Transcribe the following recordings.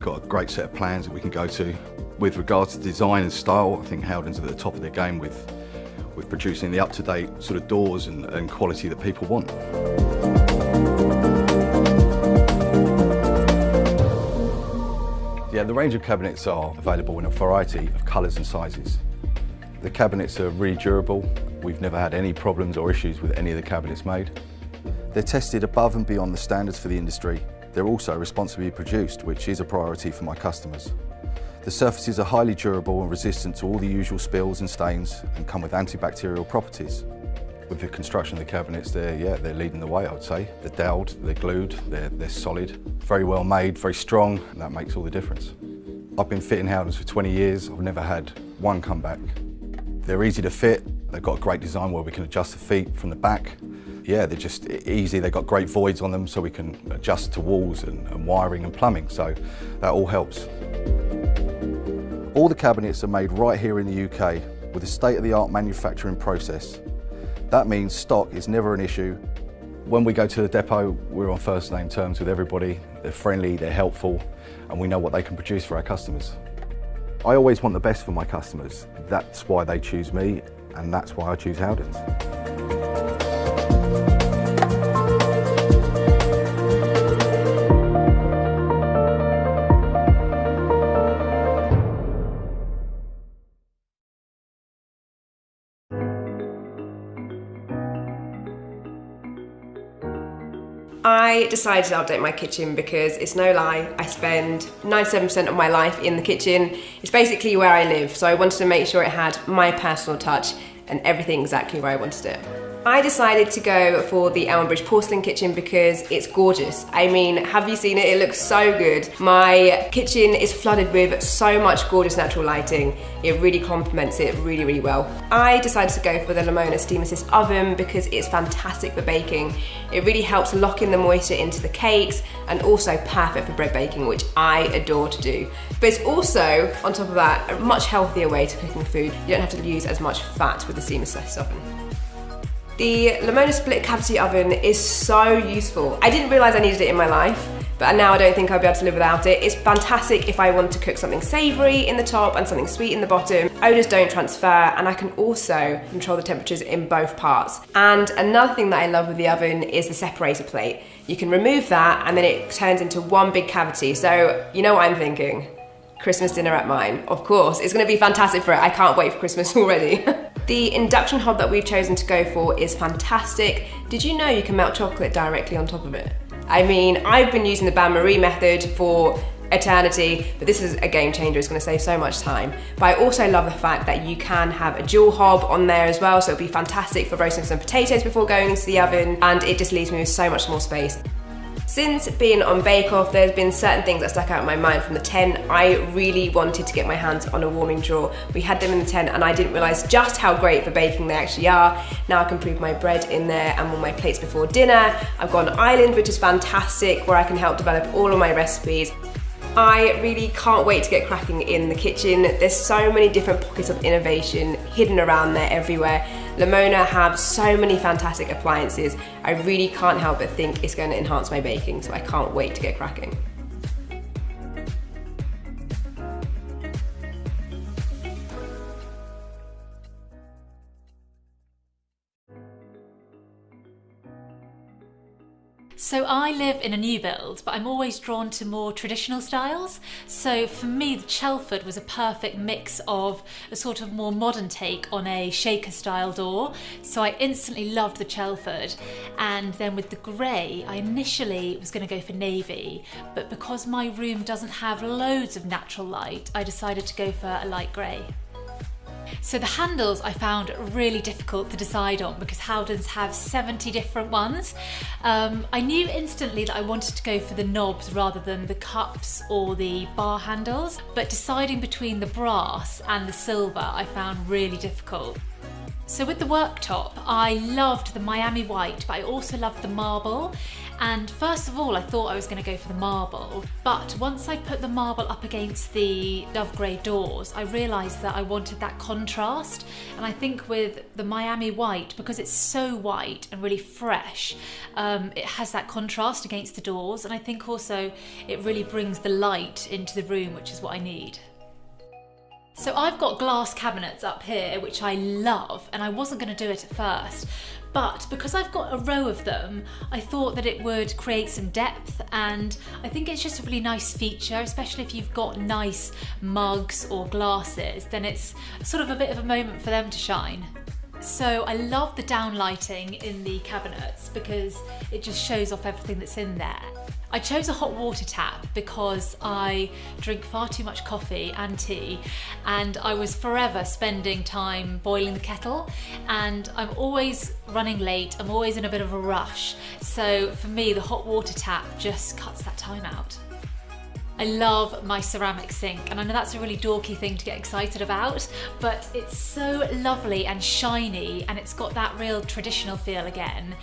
got a great set of plans that we can go to. With regards to design and style, I think Howden's are at the top of their game with producing the up-to-date sort of doors and quality that people want. Yeah, the range of cabinets are available in a variety of colours and sizes. The cabinets are really durable. We've never had any problems or issues with any of the cabinets made. They're tested above and beyond the standards for the industry. They're also responsibly produced, which is a priority for my customers. The surfaces are highly durable and resistant to all the usual spills and stains and come with antibacterial properties. With the construction of the cabinets, they're leading the way, I would say. They're doweled, they're glued, they're solid, very well made, very strong, and that makes all the difference. I've been fitting Howden's for 20 years. I've never had one come back. They're easy to fit. They've got a great design where we can adjust the feet from the back. Yeah, they're just easy. They've got great voids on them so we can adjust to walls and wiring and plumbing, so that all helps. All the cabinets are made right here in the UK with a state-of-the-art manufacturing process. That means stock is never an issue. When we go to the depot, we're on first name terms with everybody. They're friendly, they're helpful, and we know what they can produce for our customers. I always want the best for my customers. That's why they choose me, and that's why I choose Howden's. I decided to update my kitchen because it's no lie, I spend 97% of my life in the kitchen. It's basically where I live, so I wanted to make sure it had my personal touch and everything exactly where I wanted it. I decided to go for the Elm Bridge porcelain kitchen because it's gorgeous. I mean, have you seen it? It looks so good. My kitchen is flooded with so much gorgeous natural lighting. It really complements it really, really well. I decided to go for the Lamona Steam Assist oven because it's fantastic for baking. It really helps lock in the moisture into the cakes and also perfect for bread baking, which I adore to do. But it's also, on top of that, a much healthier way to cooking food. You don't have to use as much fat with the Steam Assist oven. The Lamona split cavity oven is so useful. I didn't realise I needed it in my life, but now I don't think I'll be able to live without it. It's fantastic if I want to cook something savoury in the top and something sweet in the bottom. Odours don't transfer, and I can also control the temperatures in both parts. And another thing that I love with the oven is the separator plate. You can remove that and then it turns into one big cavity. So you know what I'm thinking? Christmas dinner at mine. Of course, it's going to be fantastic for it. I can't wait for Christmas already. The induction hob that we've chosen to go for is fantastic. Did you know you can melt chocolate directly on top of it? I mean, I've been using the bain-marie method for eternity, but this is a game changer. It's going to save so much time. But I also love the fact that you can have a dual hob on there as well, so it'll be fantastic for roasting some potatoes before going into the oven, and it just leaves me with so much more space. Since being on Bake Off, there's been certain things that stuck out in my mind from the tent. I really wanted to get my hands on a warming drawer. We had them in the tent and I didn't realise just how great for baking they actually are. Now I can prove my bread in there and warm my plates before dinner. I've got an island which is fantastic where I can help develop all of my recipes. I really can't wait to get cracking in the kitchen. There's so many different pockets of innovation hidden around there everywhere. Lamona have so many fantastic appliances. I really can't help but think it's going to enhance my baking, so I can't wait to get cracking. So I live in a new build, but I'm always drawn to more traditional styles. So for me, the Chelford was a perfect mix of a sort of more modern take on a shaker style door. So I instantly loved the Chelford. And then with the grey, I initially was going to go for navy, but because my room doesn't have loads of natural light, I decided to go for a light grey. So the handles I found really difficult to decide on because Howden's have 70 different ones. I knew instantly that I wanted to go for the knobs rather than the cups or the bar handles, but deciding between the brass and the silver I found really difficult. So with the worktop, I loved the Miami white, but I also loved the marble. And first of all, I thought I was going to go for the marble, but once I put the marble up against the dove grey doors, I realised that I wanted that contrast. And I think with the Miami white, because it's so white and really fresh, it has that contrast against the doors, and I think also it really brings the light into the room, which is what I need. So I've got glass cabinets up here, which I love, and I wasn't going to do it at first, but because I've got a row of them, I thought that it would create some depth, and I think it's just a really nice feature, especially if you've got nice mugs or glasses, then it's sort of a bit of a moment for them to shine. So I love the downlighting in the cabinets because it just shows off everything that's in there. I chose a hot water tap because I drink far too much coffee and tea, and I was forever spending time boiling the kettle, and I'm always running late, I'm always in a bit of a rush, so for me the hot water tap just cuts that time out. I love my ceramic sink, and I know that's a really dorky thing to get excited about, but it's so lovely and shiny, and it's got that real traditional feel again.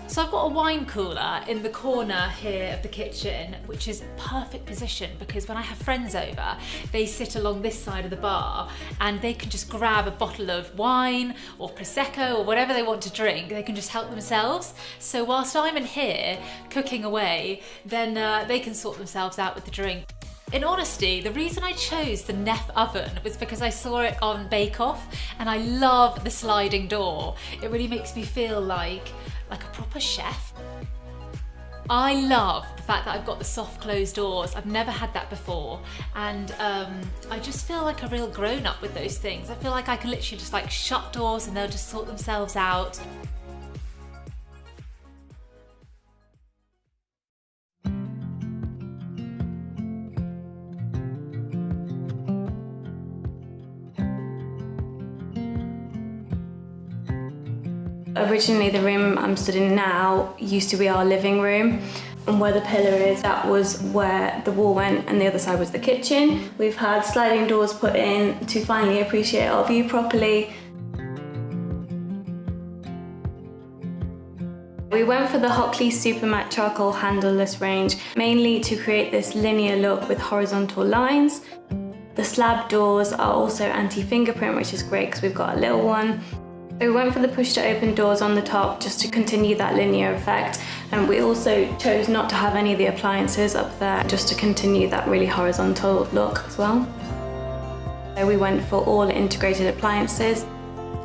So I've got a wine cooler in the corner here of the kitchen, which is perfect position because when I have friends over, they sit along this side of the bar and they can just grab a bottle of wine or Prosecco or whatever they want to drink. They can just help themselves. So whilst I'm in here cooking away, then they can sort themselves out with the drink. In honesty, the reason I chose the Neff oven was because I saw it on Bake Off, and I love the sliding door. It really makes me feel like a proper chef. I love the fact that I've got the soft closed doors. I've never had that before, and I just feel like a real grown-up with those things. I feel like I can literally just like shut doors and they'll just sort themselves out. Originally, the room I'm stood in now used to be our living room, and where the pillar is, that was where the wall went, and the other side was the kitchen. We've had sliding doors put in to finally appreciate our view properly. We went for the Hockley Super Matte Charcoal Handleless range, mainly to create this linear look with horizontal lines. The slab doors are also anti-fingerprint, which is great because we've got a little one. We went for the push-to-open doors on the top just to continue that linear effect, and we also chose not to have any of the appliances up there just to continue that really horizontal look as well. So we went for all integrated appliances.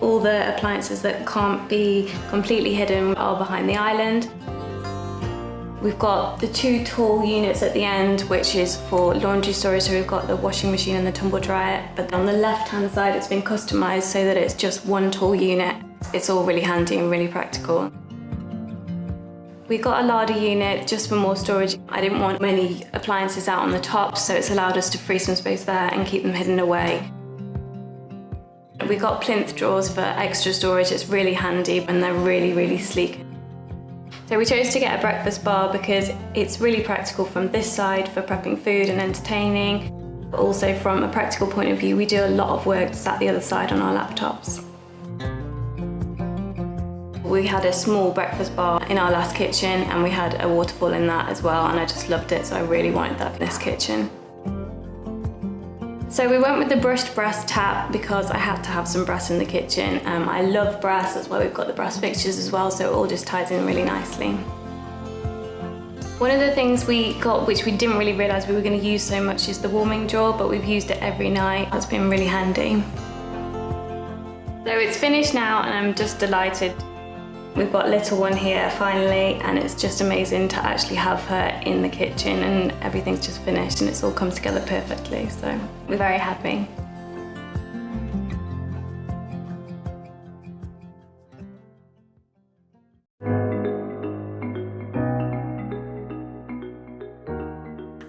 All the appliances that can't be completely hidden are behind the island. We've got the two tall units at the end, which is for laundry storage, so we've got the washing machine and the tumble dryer, but on the left-hand side it's been customised so that it's just one tall unit. It's all really handy and really practical. We got a larder unit just for more storage. I didn't want many appliances out on the top, so it's allowed us to free some space there and keep them hidden away. We got plinth drawers for extra storage. It's really handy and they're really, really sleek. So we chose to get a breakfast bar because it's really practical from this side for prepping food and entertaining, but also from a practical point of view, we do a lot of work sat the other side on our laptops. We had a small breakfast bar in our last kitchen and we had a waterfall in that as well, and I just loved it, so I really wanted that for this kitchen. So we went with the brushed brass tap because I had to have some brass in the kitchen. I love brass, that's why we've got the brass fixtures as well, so it all just ties in really nicely. One of the things we got, which we didn't really realise we were going to use so much, is the warming drawer, but we've used it every night. It's been really handy. So it's finished now and I'm just delighted. We've got little one here finally, and it's just amazing to actually have her in the kitchen, and everything's just finished and it's all come together perfectly, so we're very happy.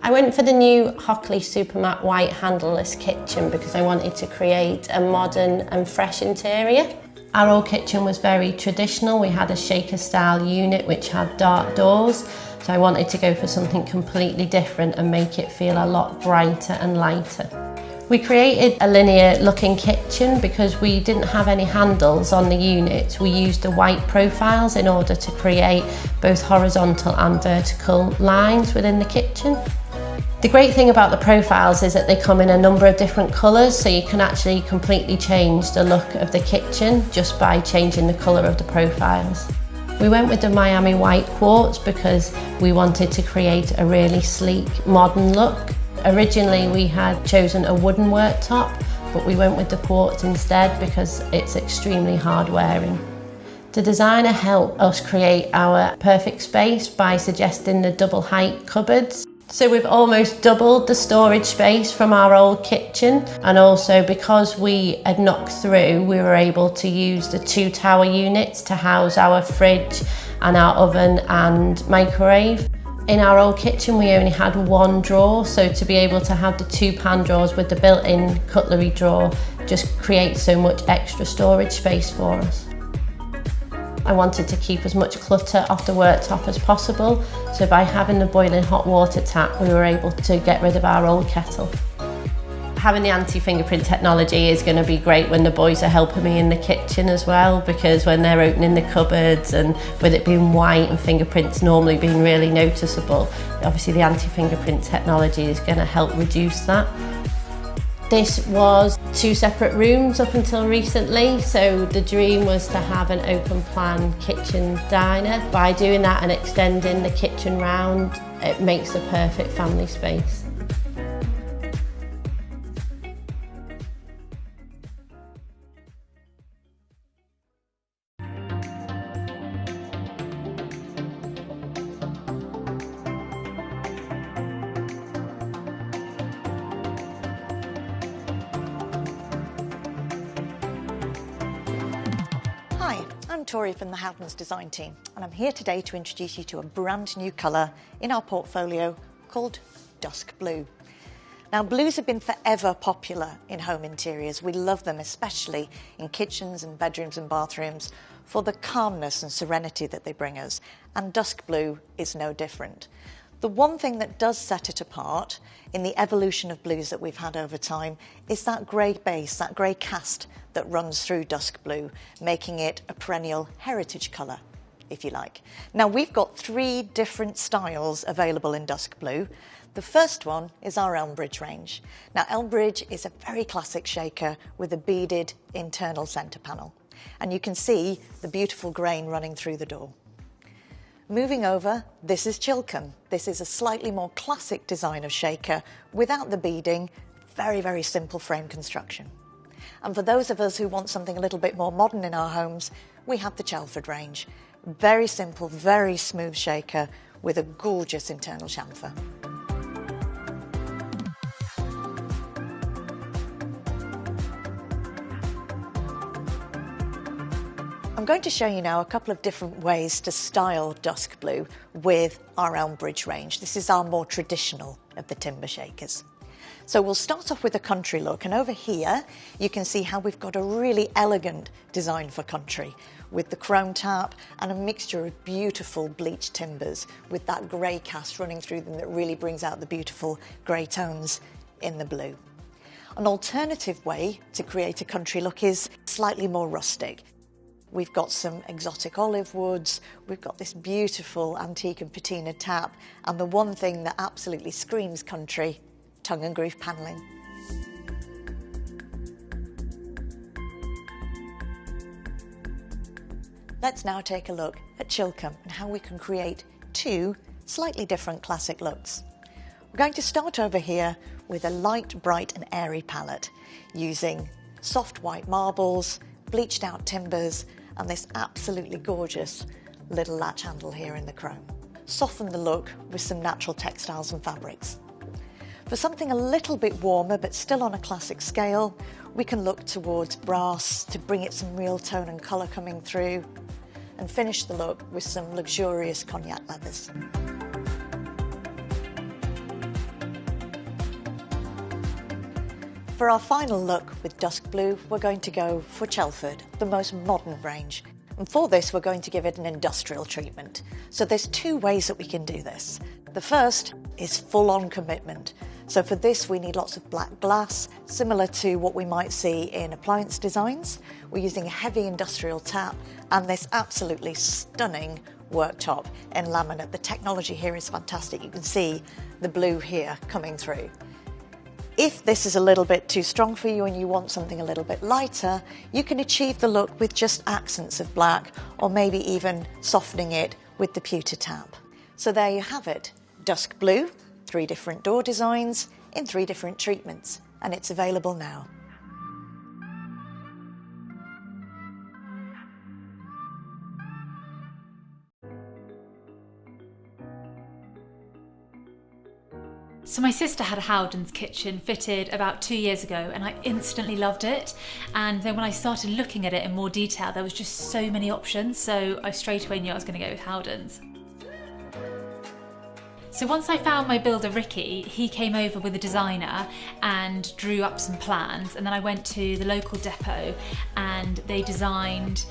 I went for the new Hockley Super Matte White Handleless kitchen because I wanted to create a modern and fresh interior. Our old kitchen was very traditional. We had a shaker style unit which had dark doors, so I wanted to go for something completely different and make it feel a lot brighter and lighter. We created a linear looking kitchen because we didn't have any handles on the units. We used the white profiles in order to create both horizontal and vertical lines within the kitchen. The great thing about the profiles is that they come in a number of different colours, so you can actually completely change the look of the kitchen just by changing the colour of the profiles. We went with the Miami white quartz because we wanted to create a really sleek, modern look. Originally we had chosen a wooden worktop, but we went with the quartz instead because it's extremely hard wearing. The designer helped us create our perfect space by suggesting the double height cupboards. So we've almost doubled the storage space from our old kitchen, and also because we had knocked through, we were able to use the 2 tower units to house our fridge and our oven and microwave. In our old kitchen we only had 1 drawer, so to be able to have the 2 pan drawers with the built-in cutlery drawer just creates so much extra storage space for us. I wanted to keep as much clutter off the worktop as possible, so by having the boiling hot water tap we were able to get rid of our old kettle. Having the anti-fingerprint technology is going to be great when the boys are helping me in the kitchen as well, because when they're opening the cupboards and with it being white and fingerprints normally being really noticeable, obviously the anti-fingerprint technology is going to help reduce that. This was 2 separate rooms up until recently, so the dream was to have an open plan kitchen diner. By doing that and extending the kitchen round, it makes the perfect family space. Hi, I'm Tori from the Howdens design team, and I'm here today to introduce you to a brand new colour in our portfolio called Dusk Blue. Now, blues have been forever popular in home interiors. We love them, especially in kitchens and bedrooms and bathrooms, for the calmness and serenity that they bring us, and Dusk Blue is no different. The one thing that does set it apart in the evolution of blues that we've had over time is that grey base, that grey cast that runs through Dusk Blue, making it a perennial heritage colour, if you like. Now, we've got 3 different styles available in Dusk Blue. The first one is our Elmbridge range. Now, Elmbridge is a very classic shaker with a beaded internal centre panel, and you can see the beautiful grain running through the door. Moving over, this is Chilcombe. This is a slightly more classic design of shaker without the beading, very, very simple frame construction. And for those of us who want something a little bit more modern in our homes, we have the Chelford range. Very simple, very smooth shaker with a gorgeous internal chamfer. I'm going to show you now a couple of different ways to style Dusk Blue with our Elmbridge range. This is our more traditional of the timber shakers. So we'll start off with a country look, and over here you can see how we've got a really elegant design for country with the chrome tap and a mixture of beautiful bleached timbers with that grey cast running through them that really brings out the beautiful grey tones in the blue. An alternative way to create a country look is slightly more rustic. We've got some exotic olive woods, we've got this beautiful antique and patina tap, and the one thing that absolutely screams country, tongue and groove panelling. Let's now take a look at Chilcombe and how we can create 2 slightly different classic looks. We're going to start over here with a light, bright and airy palette using soft white marbles, bleached out timbers and this absolutely gorgeous little latch handle here in the chrome. Soften the look with some natural textiles and fabrics. For something a little bit warmer but still on a classic scale, we can look towards brass to bring it some real tone and colour coming through, and finish the look with some luxurious cognac leathers. For our final look with Dusk Blue, we're going to go for Chelford, the most modern range. And for this, we're going to give it an industrial treatment. So there's 2 ways that we can do this. The first is full-on commitment. So for this we need lots of black glass, similar to what we might see in appliance designs. We're using a heavy industrial tap and this absolutely stunning worktop in laminate. The technology here is fantastic. You can see the blue here coming through. If this is a little bit too strong for you and you want something a little bit lighter, you can achieve the look with just accents of black, or maybe even softening it with the pewter tap. So there you have it, dusk blue, 3 different door designs in 3 different treatments, and it's available now. So my sister had a Howden's kitchen fitted about 2 years ago and I instantly loved it. And then when I started looking at it in more detail, there was just so many options. So I straight away knew I was going to go with Howden's. So once I found my builder Ricky, he came over with a designer and drew up some plans, and then I went to the local depot and they designed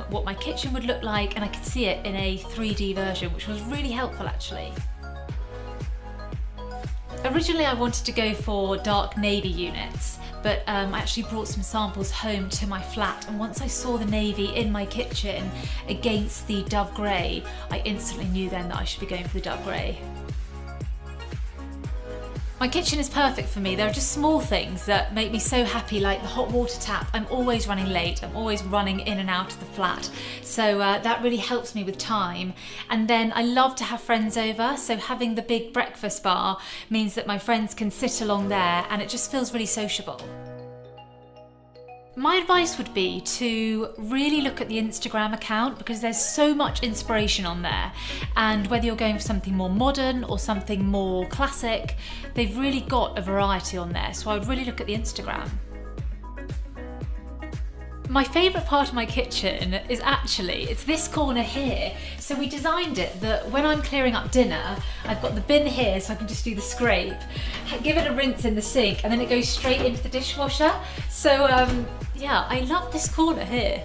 what my kitchen would look like, and I could see it in a 3D version, which was really helpful actually. Originally I wanted to go for dark navy units, but I actually brought some samples home to my flat, and once I saw the navy in my kitchen against the dove grey, I instantly knew then that I should be going for the dove grey. My kitchen is perfect for me. There are just small things that make me so happy, like the hot water tap. I'm always running late, I'm always running in and out of the flat. So that really helps me with time. And then I love to have friends over, so having the big breakfast bar means that my friends can sit along there and it just feels really sociable. My advice would be to really look at the Instagram account, because there's so much inspiration on there, and whether you're going for something more modern or something more classic, they've really got a variety on there, so I would really look at the Instagram. My favourite part of my kitchen is it's this corner here. So we designed it that when I'm clearing up dinner, I've got the bin here so I can just do the scrape, give it a rinse in the sink, and then it goes straight into the dishwasher. So yeah, I love this corner here.